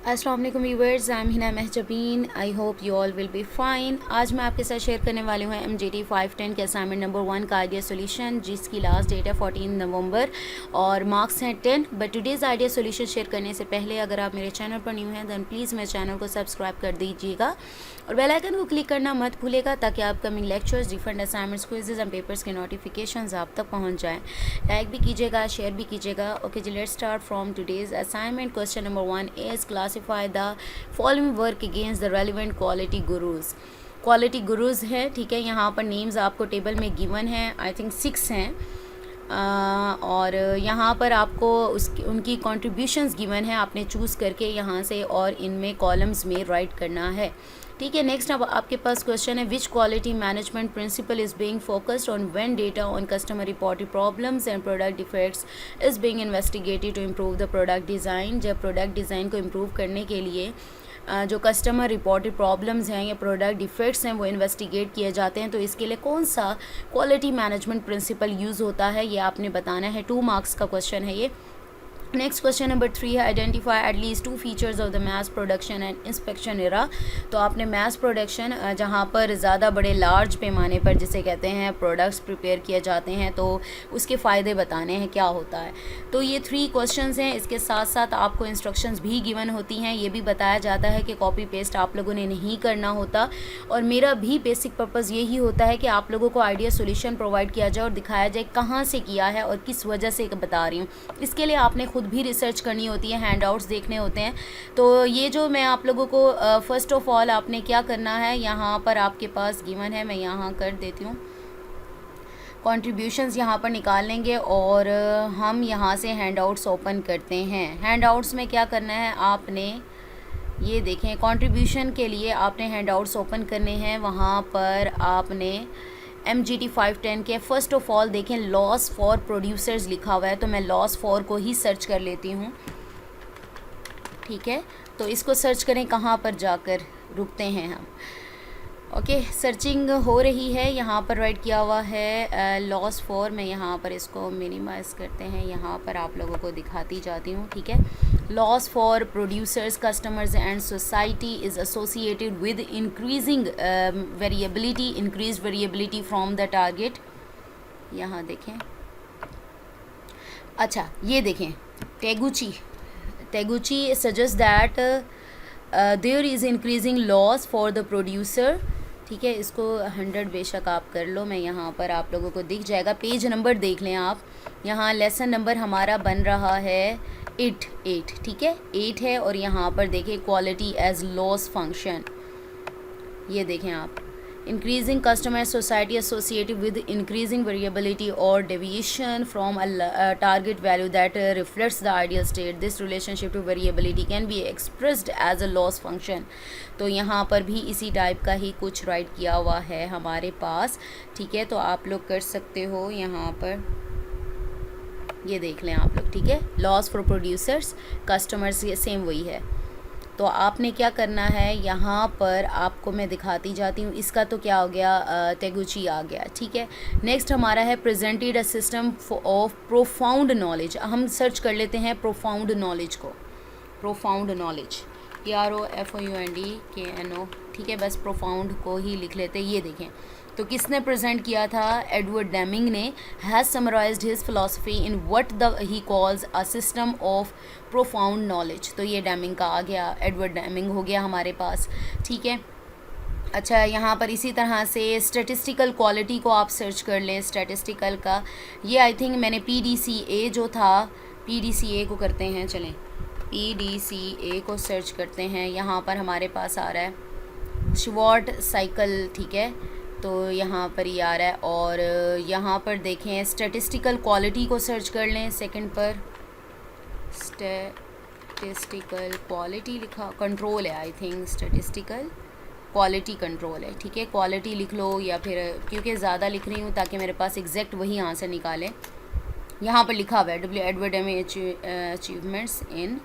अस्सलाम वालेकुम viewers, I am Hina Mahjabeen. I hope you all will be fine. आज मैं आपके साथ शेयर करने वाली हूँ MGT 510 के असाइनमेंट नंबर 1 का आइडिया सोल्यूशन, जिसकी लास्ट डेट है 14 नवंबर और मार्क्स हैं 10। But today's idea solution share करने से पहले अगर आप मेरे चैनल पर न्यू हैं दैन प्लीज़ मेरे चैनल को सब्सक्राइब कर दीजिएगा और बेल आइकन को क्लिक करना मत भूलेगा ताकि upcoming lectures, different assignments, quizzes and papers के नोटिफिकेशंस आप तक पहुँच जाएँ। लाइक भी कीजिएगा, शेयर भी कीजिएगा। ओके जी, let's start from today's assignment. Question number 1 is classify the following work against the relevant quality gurus. Quality gurus है, ठीक है। यहाँ पर नेम्स आपको टेबल में गिवन है, आई थिंक 6 हैं। और यहाँ पर आपको उनकी कॉन्ट्रीब्यूशंस गिवन है, आपने चूज़ करके यहाँ से और इनमें कॉलम्स में राइट करना है, ठीक है। नेक्स्ट अब आपके पास क्वेश्चन है, which quality management principle is being focused on when data on customer reported problems and product defects is being investigated to improve the product design. जब प्रोडक्ट डिज़ाइन को इम्प्रूव करने के लिए जो कस्टमर रिपोर्टेड प्रॉब्लम्स हैं या product defects हैं वो इन्वेस्टिगेट किए जाते हैं, तो इसके लिए कौन सा क्वालिटी मैनेजमेंट प्रिंसिपल यूज़ होता है ये आपने बताना है। 2 मार्क्स का क्वेश्चन है ये। नेक्स्ट क्वेश्चन नंबर 3 है, identify at least 2 features of the mass production and inspection era. तो आपने मैस प्रोडक्शन जहाँ पर ज़्यादा बड़े लार्ज पैमाने पर जिसे कहते हैं प्रोडक्ट्स प्रिपेयर किए जाते हैं, तो उसके फ़ायदे बताने हैं क्या होता है। तो ये 3 क्वेश्चंस हैं। इसके साथ साथ आपको इंस्ट्रक्शंस भी गिवन होती हैं। ये भी बताया जाता है कि कॉपी पेस्ट आप लोगों ने नहीं करना होता और मेरा भी बेसिक पर्पज़ यही होता है कि आप लोगों को आइडिया सोल्यूशन प्रोवाइड किया जाए और दिखाया जाए कहाँ से किया है और किस वजह से बता रही हूँ। इसके लिए आपने खुद भी रिसर्च करनी होती है, हैंडआउट्स देखने होते हैं। तो ये जो मैं आप लोगों को फ़र्स्ट ऑफ ऑल आपने क्या करना है, यहाँ पर आपके पास गिवन है, मैं यहाँ कर देती हूँ। कॉन्ट्रीब्यूशंस यहाँ पर निकाल लेंगे और हम यहाँ से हैंडआउट्स ओपन करते हैं। हैंडआउट्स में क्या करना है, आपने ये देखें कंट्रीब्यूशन के लिए आपने हैंडआउट्स ओपन करने हैं। वहाँ पर आपने MGT 510 के फर्स्ट ऑफ ऑल देखें लॉस फॉर प्रोड्यूसर्स लिखा हुआ है, तो मैं लॉस फॉर को ही सर्च कर लेती हूँ, ठीक है। तो इसको सर्च करें, कहाँ पर जाकर रुकते हैं हम। ओके, सर्चिंग हो रही है। यहाँ पर राइट किया हुआ है लॉस फॉर। मैं यहाँ पर इसको मिनिमाइज़ करते हैं, यहाँ पर आप लोगों को दिखाती जाती हूँ, ठीक है। Loss for producers, customers and society is associated with increasing variability, increase variability from the target. यहाँ देखें, अच्छा ये देखें, Taguchi suggest that there is increasing loss for the producer, ठीक है। इसको 100 बेशक आप कर लो, मैं यहाँ पर आप लोगों को दिख जाएगा। पेज नंबर देख लें आप, यहाँ लेसन नंबर हमारा बन रहा है 8, ठीक है, 8 है। और यहाँ पर देखें क्वालिटी एज लॉस फंक्शन, ये देखें आप, increasing customer society associated with increasing variability or deviation from a target value that reflects the ideal state. This relationship to variability can be expressed as a loss function. तो यहाँ पर भी इसी type का ही कुछ राइट किया हुआ है हमारे पास, ठीक है। तो आप लोग कर सकते हो, यहाँ पर ये देख लें आप लोग, ठीक है। लॉस फॉर प्रोड्यूसर्स, कस्टमर्स, ये सेम वही है। तो आपने क्या करना है, यहाँ पर आपको मैं दिखाती जाती हूँ। इसका तो क्या हो गया, टेगुची आ गया, ठीक है। नेक्स्ट हमारा है presented a system of profound knowledge. हम सर्च कर लेते हैं प्रोफाउंड नॉलेज को, प्रोफाउंड नॉलेज, PROFOUND ठीक है। बस प्रोफाउंड को ही लिख लेते हैं। ये देखें, तो किसने प्रेजेंट किया था, एडवर्ड डेमिंग ने। Has summarised his philosophy in what the he calls a system of profound knowledge. तो ये डेमिंग का आ गया, एडवर्ड डेमिंग हो गया हमारे पास, ठीक है। अच्छा, यहाँ पर इसी तरह से स्टैटिस्टिकल क्वालिटी को आप सर्च कर लें। स्टैटिस्टिकल का ये आई थिंक मैंने PDCA जो था, PDCA को करते हैं, चलें PDCA को सर्च करते हैं। यहाँ पर हमारे पास आ रहा है शिवार्ट साइकिल, ठीक है। तो यहाँ पर ही आ रहा है। और यहाँ पर देखें स्टैटिस्टिकल क्वालिटी को सर्च कर लें, सेकंड पर स्टैटिस्टिकल क्वालिटी लिखा, कंट्रोल है I think, statistical quality control है, ठीक है। क्वालिटी लिख लो, या फिर क्योंकि ज़्यादा लिख रही हूँ ताकि मेरे पास एग्जैक्ट वही आंसर निकाले। यहाँ पर लिखा हुआ है Edward Deming achievements in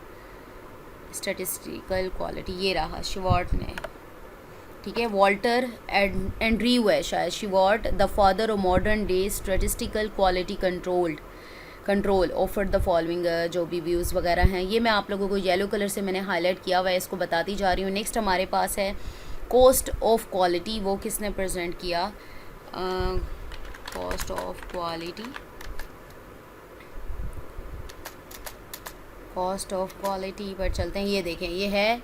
statistical quality, ये रहा शिवार्ट ने, ठीक है। वॉल्टर एंड्रयू है शायद, Shewhart the father of modern day statistical quality controlled, control offer the following जो भी व्यूज़ वगैरह हैं, ये मैं आप लोगों को येलो कलर से मैंने हाईलाइट किया हुआ है, इसको बताती जा रही हूँ। नेक्स्ट हमारे पास है कॉस्ट ऑफ क्वालिटी, वो किसने प्रेजेंट किया, cost of quality, cost of quality पर चलते हैं। ये देखें, ये है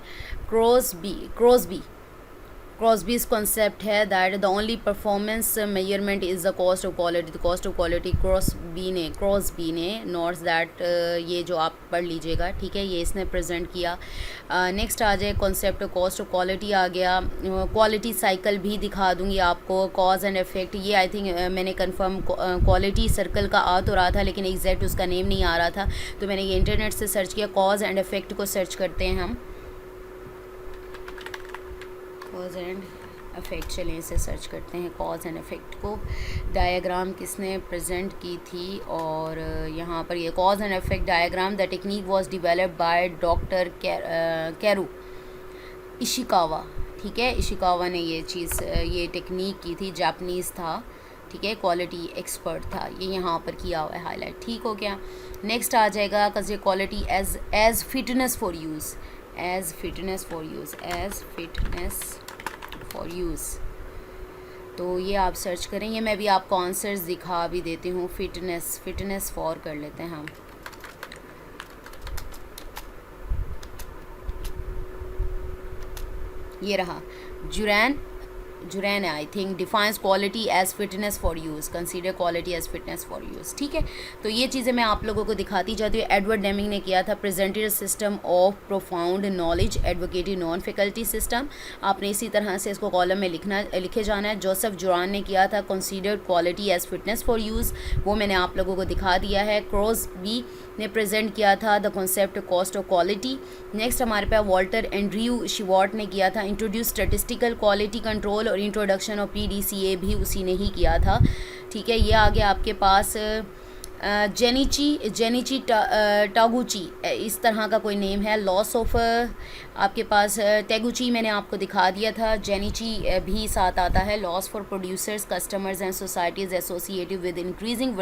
क्रॉसबी's कॉन्सेप्ट है that the only performance measurement is the cost of quality. The cost of quality Crosby ने नोट्स दैट, ये जो आप पढ़ लीजिएगा, ठीक है, ये इसने प्रेजेंट किया। नेक्स्ट आ जाए concept of cost of quality आ गया। क्वालिटी साइकिल भी दिखा दूंगी आपको, कॉज एंड इफेक्ट, ये आई थिंक मैंने कंफर्म क्वालिटी सर्कल का आ तो रहा था लेकिन एग्जैक्ट उसका नेम नहीं आ रहा था, तो मैंने ये इंटरनेट से सर्च किया। कॉज एंड इफेक्ट को सर्च करते हैं हम, कॉज एंड इफेक्ट, चलें इसे सर्च करते हैं कॉज एंड इफेक्ट को। डायग्राम किसने प्रेजेंट की थी, और यहाँ पर ये cause and effect diagram, the technique was developed by doctor Carew Ishikawa, ठीक है, इशिकावा ने ये टेक्निक की थी, जापानीज़ था, ठीक है, क्वालिटी एक्सपर्ट था, ये यहाँ पर किया हुआ है हाईलाइट, ठीक हो गया। नेक्स्ट आ जाएगा consider quality as fitness for use, as fitness for use, तो ये आप सर्च करें, ये मैं भी आपको आंसर्स दिखा भी देती हूँ। फिटनेस फॉर कर लेते हैं हम, ये रहा, Juran I think defines quality as fitness for use, consider quality as fitness for use, ठीक है। तो ये चीज़ें मैं आप लोगों को दिखाती जाती हूँ। एडवर्ड डेमिंग ने किया था, presented system of profound knowledge advocative non faculty system, आपने इसी तरह से इसको कॉलम में लिखे जाना है। जोसेफ जुरान ने किया था consider quality as fitness for use, वो मैंने आप लोगों को दिखा दिया है। क्रॉसबी ने प्रेजेंट किया था the concept cost of quality. Next हमारे पास वॉल्टर एंड्रयू शिवार्ट ने किया था इंट्रोड्यूस स्टैटिस्टिकल क्वालिटी कंट्रोल, और इंट्रोडक्शन ऑफ PDCA भी उसी ने ही किया था, ठीक है। ये आ गया आपके पास जेनिची टागुची, इस तरह का कोई नेम है। लॉस ऑफ आपके पास टेगुची मैंने आपको दिखा दिया था, जेनिची भी साथ आता है। Loss for producers, customers and societies associated with increasing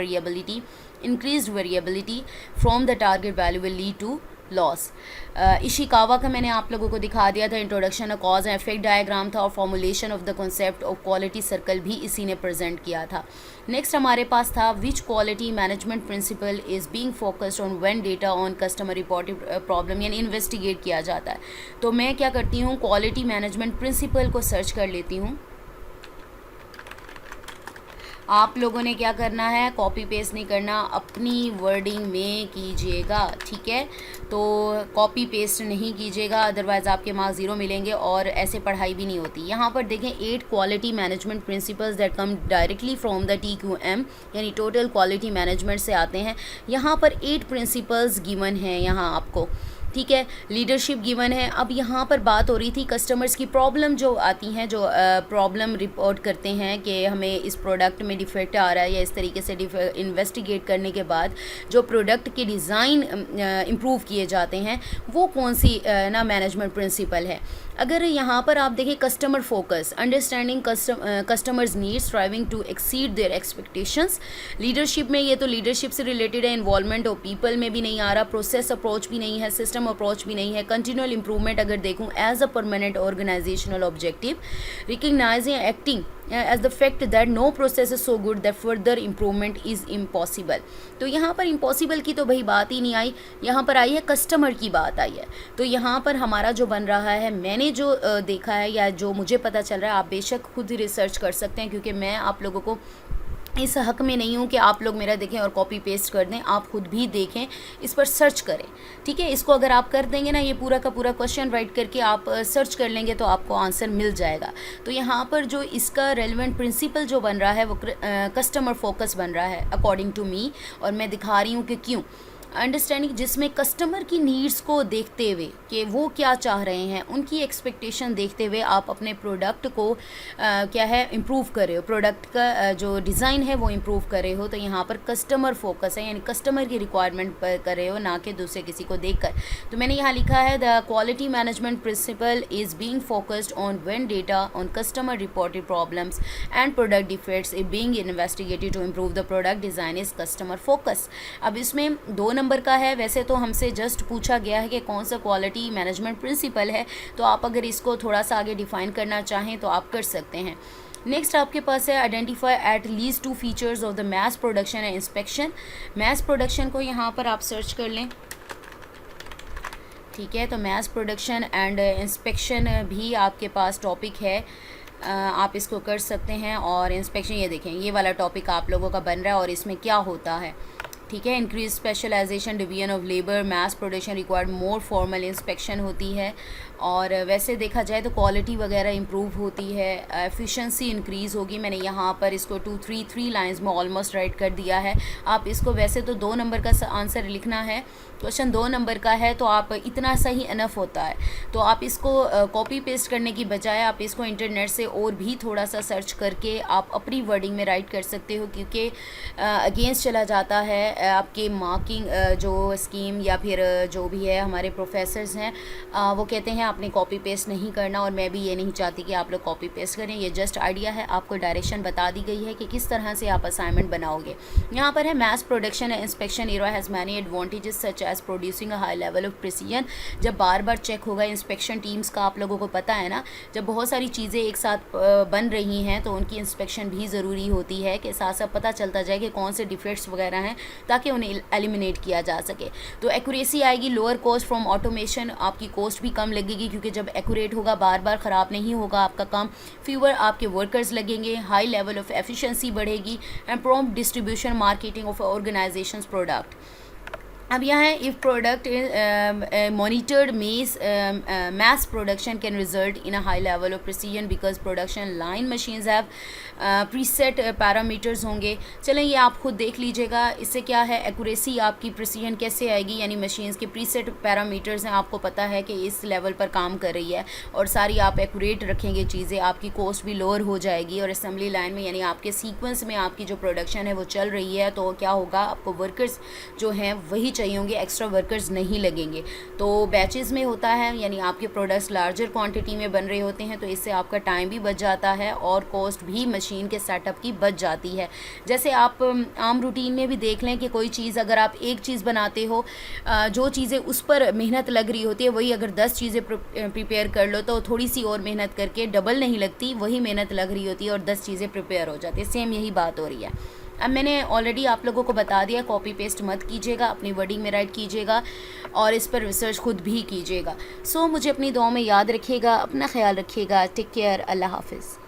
increased variability from the target value will lead to loss. Ishikawa का मैंने आप लोगों को दिखा दिया था, introduction of cause and effect diagram था, और formulation of the concept of quality circle भी इसी ने प्रेजेंट किया था। नेक्स्ट हमारे पास था which quality management principle is being focused on when data on customer reported problem, यानी इन्वेस्टिगेट किया जाता है। तो मैं क्या करती हूँ, क्वालिटी मैनेजमेंट प्रिंसिपल को सर्च कर लेती हूँ। आप लोगों ने क्या करना है, कॉपी पेस्ट नहीं करना, अपनी वर्डिंग में कीजिएगा, ठीक है। तो कॉपी पेस्ट नहीं कीजिएगा, अदरवाइज़ आपके मार्क्स 0 मिलेंगे और ऐसे पढ़ाई भी नहीं होती। यहाँ पर देखें 8 quality management principles that come directly from the TQM, यानी टोटल क्वालिटी मैनेजमेंट से आते हैं। यहाँ पर 8 प्रिंसिपल्स गिवन हैं यहाँ आपको, ठीक है। लीडरशिप गिवन है। अब यहाँ पर बात हो रही थी कस्टमर्स की प्रॉब्लम जो आती हैं, जो प्रॉब्लम रिपोर्ट करते हैं कि हमें इस प्रोडक्ट में डिफेक्ट आ रहा है, या इस तरीके से इन्वेस्टिगेट करने के बाद जो प्रोडक्ट के डिज़ाइन इम्प्रूव किए जाते हैं, वो कौन सी ना मैनेजमेंट प्रिंसिपल है। अगर यहाँ पर आप देखें customer focus, understanding customers needs, striving to exceed their expectations. Leadership में ये तो लीडरशिप से रिलेटेड है, इन्वॉल्वमेंट ऑफ पीपल में भी नहीं आ रहा, प्रोसेस अप्रोच भी नहीं है, सिस्टम अप्रोच भी नहीं है। कंटिन्यूअल इंप्रूवमेंट अगर देखूँ as a permanent organisational objective, recognising acting as the fact that no process is so good that further improvement is impossible। तो यहाँ पर impossible की तो भाई बात ही नहीं आई, यहाँ पर आई है कस्टमर की बात आई है। तो यहाँ पर हमारा जो बन रहा है, मैंने जो देखा है या जो मुझे पता चल रहा है, आप बेशक खुद ही रिसर्च कर सकते हैं, क्योंकि मैं आप लोगों को इस हक में नहीं हूँ कि आप लोग मेरा देखें और कॉपी पेस्ट कर दें। आप खुद भी देखें, इस पर सर्च करें, ठीक है। इसको अगर आप कर देंगे ना, ये पूरा का पूरा क्वेश्चन राइट करके आप सर्च कर लेंगे तो आपको आंसर मिल जाएगा। तो यहाँ पर जो इसका रेलेवेंट प्रिंसिपल जो बन रहा है वो कस्टमर फोकस बन रहा है अकॉर्डिंग टू मी, और मैं दिखा रही हूँ कि क्यों। अंडरस्टैंडिंग जिसमें कस्टमर की नीड्स को देखते हुए कि वो क्या चाह रहे हैं, उनकी एक्सपेक्टेशन देखते हुए आप अपने प्रोडक्ट को क्या है इम्प्रूव कर रहे हो, प्रोडक्ट का जो डिज़ाइन है वो इम्प्रूव कर रहे हो। तो यहाँ पर कस्टमर फोकस है, यानी कस्टमर की रिक्वायरमेंट पर कर रहे हो, ना कि दूसरे किसी को देखकर। तो मैंने यहाँ लिखा है the quality management principle is being focused on when data on customer reported problems and product defects is being investigated to improve the product design is customer focus. अब इसमें 2 नंबर का है, वैसे तो हमसे जस्ट पूछा गया है कि कौन सा क्वालिटी मैनेजमेंट प्रिंसिपल है, तो आप अगर इसको थोड़ा सा आगे डिफ़ाइन करना चाहें तो आप कर सकते हैं। नेक्स्ट आपके पास है identify at least 2 features of the mass production and inspection. Mass production को यहाँ पर आप सर्च कर लें, ठीक है। तो मैस प्रोडक्शन एंड इंस्पेक्शन भी आपके पास टॉपिक है, आप इसको कर सकते हैं। और इंस्पेक्शन, ये देखें ये वाला टॉपिक आप लोगों का बन रहा है और इसमें क्या होता है, ठीक है। Increase specialisation, division of labour, mass production required more formal inspection होती है। और वैसे देखा जाए तो क्वालिटी वगैरह इंप्रूव होती है, एफिशिएंसी इंक्रीज़ होगी। मैंने यहाँ पर इसको 3 लाइंस में ऑलमोस्ट राइट कर दिया है। आप इसको वैसे तो 2 नंबर का आंसर लिखना है, क्वेश्चन 2 नंबर का है, तो आप इतना सही इनफ होता है। तो आप इसको कॉपी पेस्ट करने की बजाय आप इसको इंटरनेट से और भी थोड़ा सा सर्च करके आप अपनी वर्डिंग में राइट कर सकते हो, क्योंकि अगेंस्ट चला जाता है आपके मार्किंग जो स्कीम या फिर जो भी है हमारे प्रोफेसर्स हैं, वो कहते हैं आपने कॉपी पेस्ट नहीं करना, और मैं भी ये नहीं चाहती कि आप लोग कॉपी पेस्ट करें। ये जस्ट आइडिया है, आपको डायरेक्शन बता दी गई है कि किस तरह से आप असाइनमेंट बनाओगे। यहाँ पर है mass production and inspection era has many advantages such as producing a high level of precision. जब बार बार चेक होगा इंस्पेक्शन टीम्स का, आप लोगों को पता है ना, जब बहुत सारी चीज़ें एक साथ बन रही हैं तो उनकी इंस्पेक्शन भी ज़रूरी होती है कि साथ साथ पता चलता जाए कि कौन से डिफेक्ट्स वगैरह हैं, ताकि उन्हें एलिमिनेट किया जा सके। तो एक्यूरेसी आएगी, लोअर कॉस्ट फ्रॉम ऑटोमेशन, आपकी कॉस्ट भी कम लगेगी, क्योंकि जब एक्यूरेट होगा, बार बार ख़राब नहीं होगा आपका काम। फ्यूअर आपके वर्कर्स लगेंगे, हाई लेवल ऑफ एफिशिएंसी बढ़ेगी, and prompt distribution marketing of organisations product. अब यहाँ है if product monitored mass production can result in a high level of precision because production line machines have preset parameters होंगे। चलें ये आप खुद देख लीजिएगा, इससे क्या है एक्यूरेसी आपकी प्रिसीजन कैसे आएगी, यानी मशीन्स के प्रीसेट पैरामीटर्स हैं, आपको पता है कि इस लेवल पर काम कर रही है और सारी आप एक्यूरेट रखेंगे चीज़ें, आपकी कॉस्ट भी लोअर हो जाएगी। और असेंबली लाइन में यानी आपके सीक्वेंस में आपकी जो प्रोडक्शन है वो चल रही है, तो क्या होगा, आपको वर्कर्स जो हैं वही चाहिए होंगे, एक्स्ट्रा वर्कर्स नहीं लगेंगे। तो बैचेस में होता है, यानी आपके प्रोडक्ट्स लार्जर क्वांटिटी में बन रहे होते हैं, तो इससे आपका टाइम भी बच जाता है और कॉस्ट भी मशीन के सेटअप की बच जाती है। जैसे आप आम रूटीन में भी देख लें कि कोई चीज़ अगर आप एक चीज़ बनाते हो, जो चीज़ें उस पर मेहनत लग रही होती है, वही अगर 10 चीज़ें प्रिपेयर कर लो तो थोड़ी सी और मेहनत करके डबल नहीं लगती, वही मेहनत लग रही होती है और 10 चीज़ें प्रिपेयर हो जाती है। सेम यही बात हो रही है। अब मैंने ऑलरेडी आप लोगों को बता दिया, कॉपी पेस्ट मत कीजिएगा, अपनी वर्डिंग में राइट कीजिएगा और इस पर रिसर्च खुद भी कीजिएगा। सो मुझे अपनी दुआ में याद रखिएगा, अपना ख्याल रखिएगा। टेक केयर, अल्लाह हाफिज़।